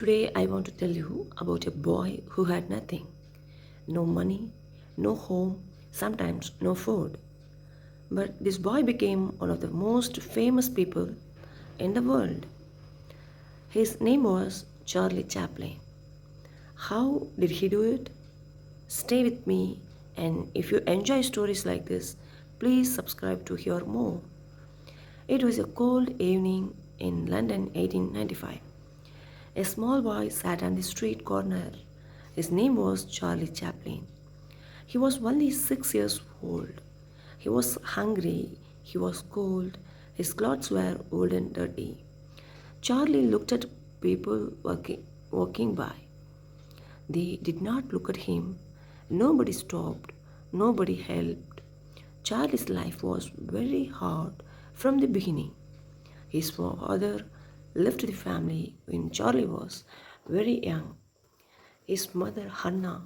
Today, I want to tell you about a boy who had nothing, no money, no home, sometimes no food. But this boy became one of the most famous people in the world. His name was Charlie Chaplin. How did he do it? Stay with me, and if you enjoy stories like this, please subscribe to hear more. It was a cold evening in London 1895. A small boy sat on the street corner. His name was Charlie Chaplin. He was only 6 years old. He was hungry, he was cold, his clothes were old and dirty. Charlie looked at people walking by. They did not look at him. Nobody stopped, nobody helped. Charlie's life was very hard from the beginning. His father left the family when Charlie was very young. His mother, Hannah,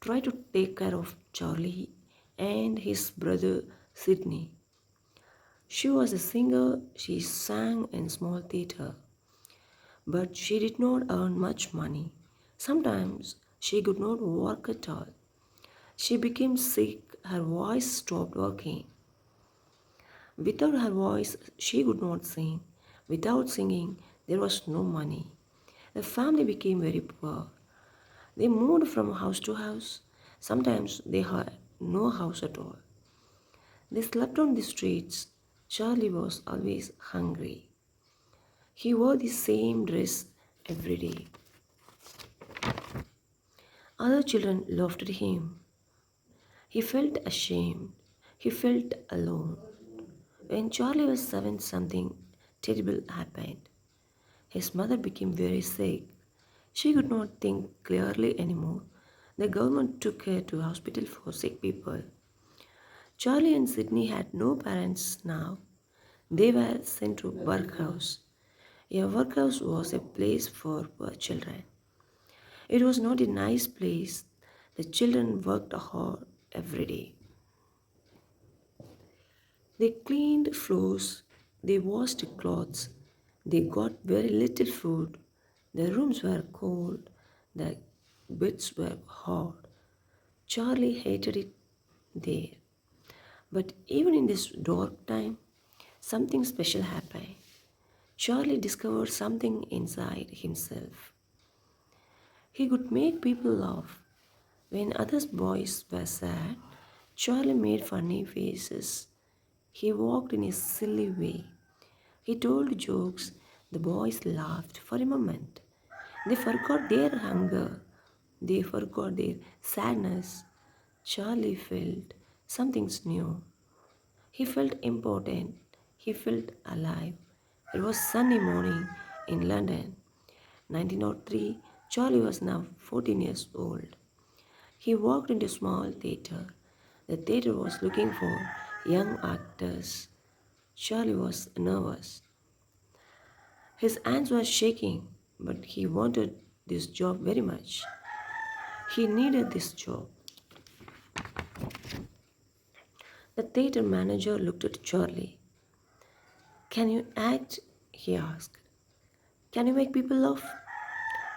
tried to take care of Charlie and his brother, Sidney. She was a singer, she sang in small theatre, but she did not earn much money. Sometimes she could not work at all. She became sick, her voice stopped working. Without her voice, she could not sing. Without singing, there was no money. The family became very poor. They moved from house to house. Sometimes they had no house at all. They slept on the streets. Charlie was always hungry. He wore the same dress every day. Other children laughed at him. He felt ashamed. He felt alone. When Charlie was 7, something terrible happened. His mother became very sick. She could not think clearly anymore. The government took her to hospital for sick people. Charlie and Sydney had no parents now. They were sent to workhouse. A workhouse was a place for poor children. It was not a nice place. The children worked hard every day. They cleaned floors, they washed clothes, they got very little food. The rooms were cold, the beds were hot. Charlie hated it there. But even in this dark time, something special happened. Charlie discovered something inside himself. He could make people laugh. When other boys were sad, Charlie made funny faces. He walked in a silly way. He told jokes. The boys laughed for a moment. They forgot their hunger. They forgot their sadness. Charlie felt something new. He felt important. He felt alive. It was sunny morning in London. 1903, Charlie was now 14 years old. He walked into a small theatre. The theatre was looking for young actors. Charlie was nervous. His hands were shaking, but he wanted this job very much. He needed this job. The theatre manager looked at Charlie. Can you act? He asked. Can you make people laugh?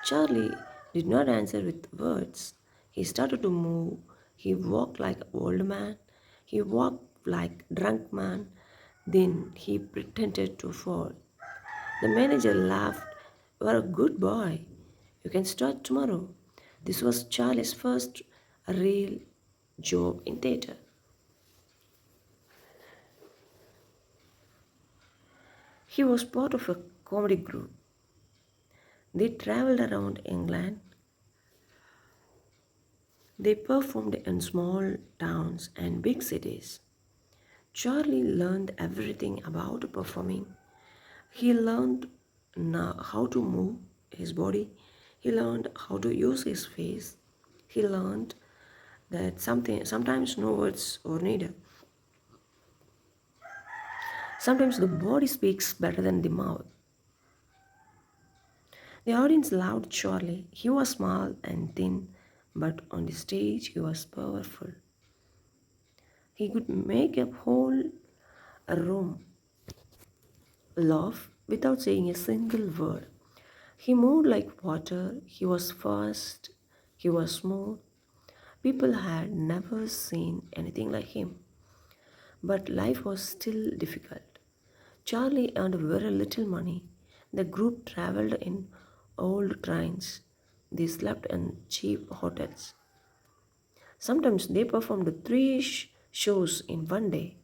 Charlie did not answer with words. He started to move. He walked like an old man. He walked like a drunk man. Then he pretended to fall. The manager laughed. You are a good boy. You can start tomorrow. This was Charlie's first real job in theatre. He was part of a comedy group. They traveled around England. They performed in small towns and big cities. Charlie learned everything about performing. He learned how to move his body. He learned how to use his face. He learned that sometimes no words are needed. Sometimes the body speaks better than the mouth. The audience loved Charlie. He was small and thin, but on the stage he was powerful. He could make a whole room laugh without saying a single word. He moved like water, he was fast, he was smooth. People had never seen anything like him. But life was still difficult. Charlie earned very little money. The group traveled in old trains. They slept in cheap hotels. Sometimes they performed three shows in one day.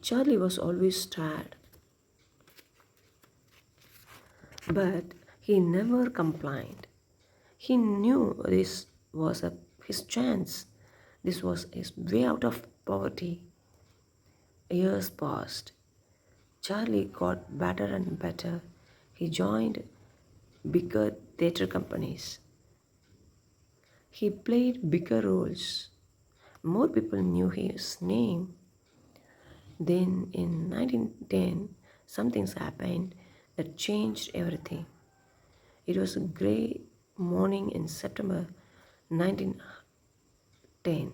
Charlie was always tired, but he never complained. He knew this was his chance. This was his way out of poverty. Years passed. Charlie got better and better. He joined bigger theatre companies. He played bigger roles. More people knew his name. Then in 1910, something happened that changed everything. It was a grey morning in September 1910.